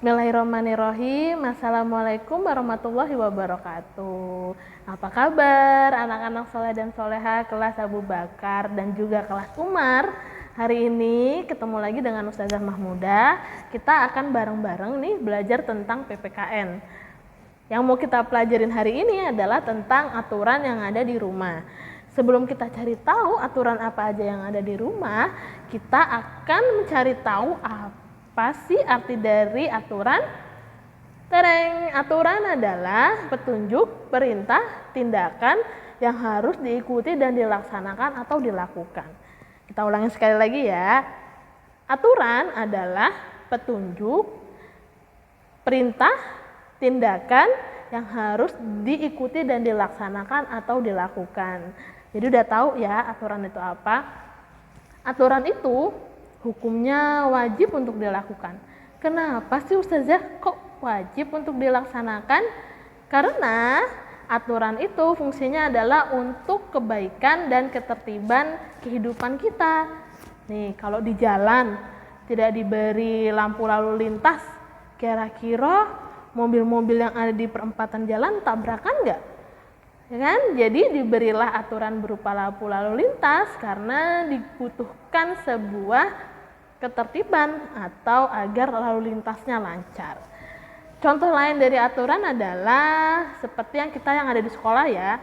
Bismillahirrahmanirrahim. Assalamualaikum warahmatullahi wabarakatuh. Apa kabar anak-anak soleh dan soleha kelas Abu Bakar dan juga kelas Umar? Hari ini ketemu lagi dengan Ustazah Mahmudah. Kita akan bareng-bareng nih belajar tentang PPKN. Yang mau kita pelajarin hari ini adalah tentang aturan yang ada di rumah. Sebelum kita cari tahu aturan apa aja yang ada di rumah, kita akan mencari tahu apa sih arti dari aturan? Tereng, aturan adalah petunjuk, perintah, tindakan yang harus diikuti dan dilaksanakan atau dilakukan. Kita ulangi sekali lagi ya. Aturan adalah petunjuk, perintah, tindakan yang harus diikuti dan dilaksanakan atau dilakukan. Jadi udah tahu ya aturan itu apa? Aturan itu hukumnya wajib untuk dilakukan. Kenapa sih Ustazah kok wajib untuk dilaksanakan? Karena aturan itu fungsinya adalah untuk kebaikan dan ketertiban kehidupan kita. Nih, kalau di jalan tidak diberi lampu lalu lintas, kira-kira mobil-mobil yang ada di perempatan jalan tabrakan nggak? Ya kan? Jadi diberilah aturan berupa lampu lalu lintas karena dibutuhkan sebuah ketertiban atau agar lalu lintasnya lancar. Contoh lain dari aturan adalah seperti yang ada di sekolah ya.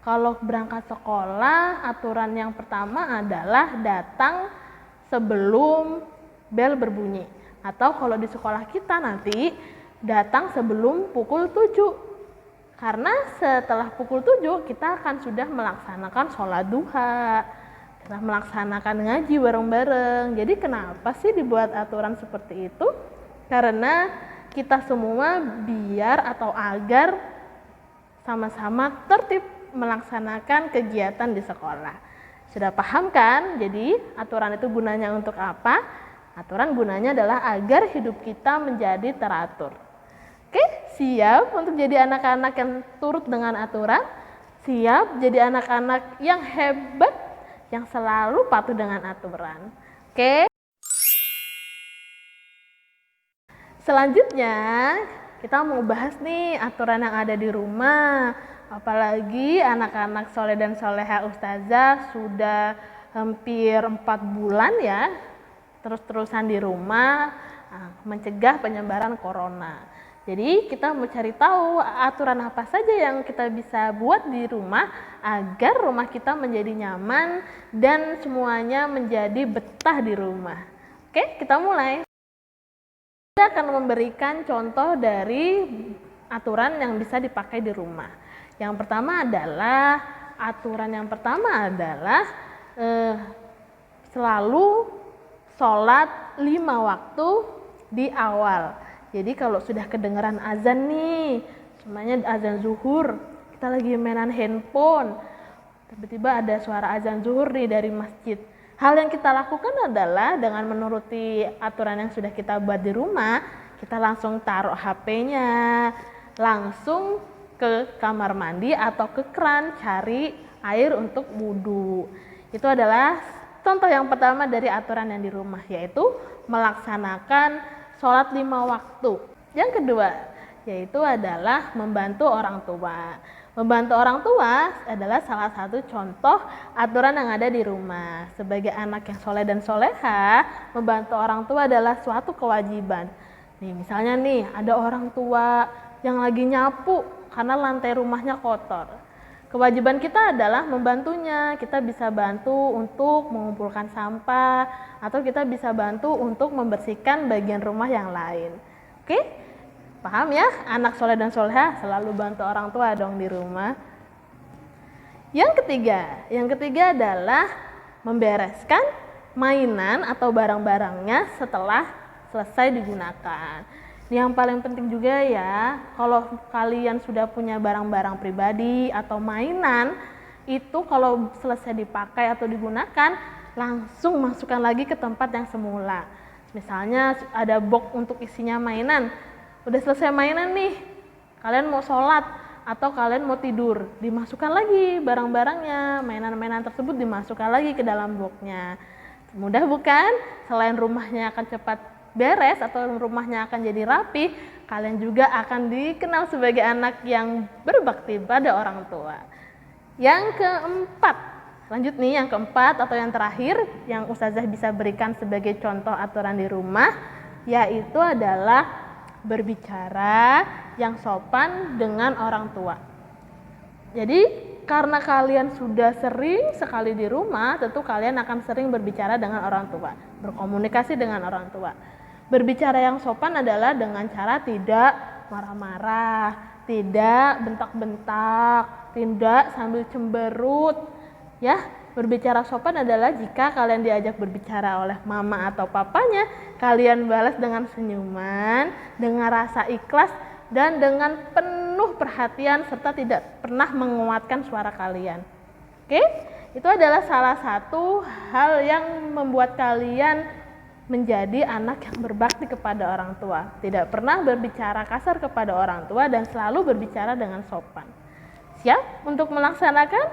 Kalau berangkat sekolah, aturan yang pertama adalah datang sebelum bel berbunyi. Atau kalau di sekolah kita nanti datang sebelum pukul 7. Karena setelah pukul 7 kita akan sudah melaksanakan sholat duha. Kita melaksanakan ngaji bareng-bareng. Jadi kenapa sih dibuat aturan seperti itu? Karena kita semua biar atau agar sama-sama tertib melaksanakan kegiatan di sekolah. Sudah paham kan? Jadi aturan itu gunanya untuk apa? Aturan gunanya adalah agar hidup kita menjadi teratur. Oke, siap untuk jadi anak-anak yang turut dengan aturan? Siap jadi anak-anak yang hebat, yang selalu patuh dengan aturan. Oke. Selanjutnya, kita mau bahas nih aturan yang ada di rumah. Apalagi anak-anak soleh dan soleha Ustazah sudah hampir 4 bulan ya, terus-terusan di rumah mencegah penyebaran corona. Jadi kita mau cari tahu aturan apa saja yang kita bisa buat di rumah agar rumah kita menjadi nyaman dan semuanya menjadi betah di rumah. Oke, kita mulai. Kita akan memberikan contoh dari aturan yang bisa dipakai di rumah. Yang pertama adalah selalu sholat 5 waktu di awal. Jadi kalau sudah kedengaran azan nih, semuanya azan zuhur, kita lagi mainan handphone, tiba-tiba ada suara azan zuhur nih dari masjid. Hal yang kita lakukan adalah dengan menuruti aturan yang sudah kita buat di rumah, kita langsung taruh HP-nya, langsung ke kamar mandi atau ke keran cari air untuk wudhu. Itu adalah contoh yang pertama dari aturan yang di rumah, yaitu melaksanakan sholat 5 waktu. Yang kedua, yaitu adalah membantu orang tua. Membantu orang tua adalah salah satu contoh aturan yang ada di rumah. Sebagai anak yang soleh dan soleha, membantu orang tua adalah suatu kewajiban. Nih, misalnya nih, ada orang tua yang lagi nyapu karena lantai rumahnya kotor. Kewajiban kita adalah membantunya. Kita bisa bantu untuk mengumpulkan sampah atau kita bisa bantu untuk membersihkan bagian rumah yang lain. Oke? Paham ya? Anak soleh dan soleha selalu bantu orang tua dong di rumah. Yang ketiga adalah membereskan mainan atau barang-barangnya setelah selesai digunakan. Yang paling penting juga ya, kalau kalian sudah punya barang-barang pribadi atau mainan, itu kalau selesai dipakai atau digunakan, langsung masukkan lagi ke tempat yang semula. Misalnya ada box untuk isinya mainan, udah selesai mainan nih, kalian mau sholat atau kalian mau tidur, dimasukkan lagi barang-barangnya, mainan-mainan tersebut dimasukkan lagi ke dalam boxnya. Mudah bukan? Selain rumahnya akan cepat beres atau rumahnya akan jadi rapi, kalian juga akan dikenal sebagai anak yang berbakti pada orang tua. Yang keempat, lanjut nih yang keempat atau yang terakhir yang Ustazah bisa berikan sebagai contoh aturan di rumah, yaitu adalah berbicara yang sopan dengan orang tua. Jadi karena kalian sudah sering sekali di rumah, tentu kalian akan sering berbicara dengan orang tua, berkomunikasi dengan orang tua. Berbicara yang sopan adalah dengan cara tidak marah-marah, tidak bentak-bentak, tidak sambil cemberut. Ya, berbicara sopan adalah jika kalian diajak berbicara oleh mama atau papanya, kalian balas dengan senyuman, dengan rasa ikhlas, dan dengan penuh perhatian serta tidak pernah menguatkan suara kalian. Oke, itu adalah salah satu hal yang membuat kalian menjadi anak yang berbakti kepada orang tua. Tidak pernah berbicara kasar kepada orang tua dan selalu berbicara dengan sopan. Siap untuk melaksanakan?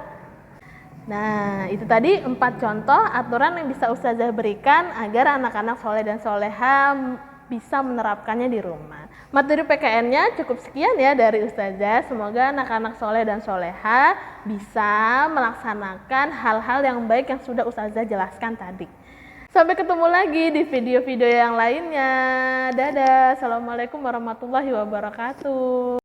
Nah, itu tadi 4 contoh aturan yang bisa Ustazah berikan agar anak-anak soleh dan soleha bisa menerapkannya di rumah. Materi PKN-nya cukup sekian ya dari Ustazah. Semoga anak-anak soleh dan soleha bisa melaksanakan hal-hal yang baik yang sudah Ustazah jelaskan tadi. Sampai ketemu lagi di video-video yang lainnya. Dadah. Assalamualaikum warahmatullahi wabarakatuh.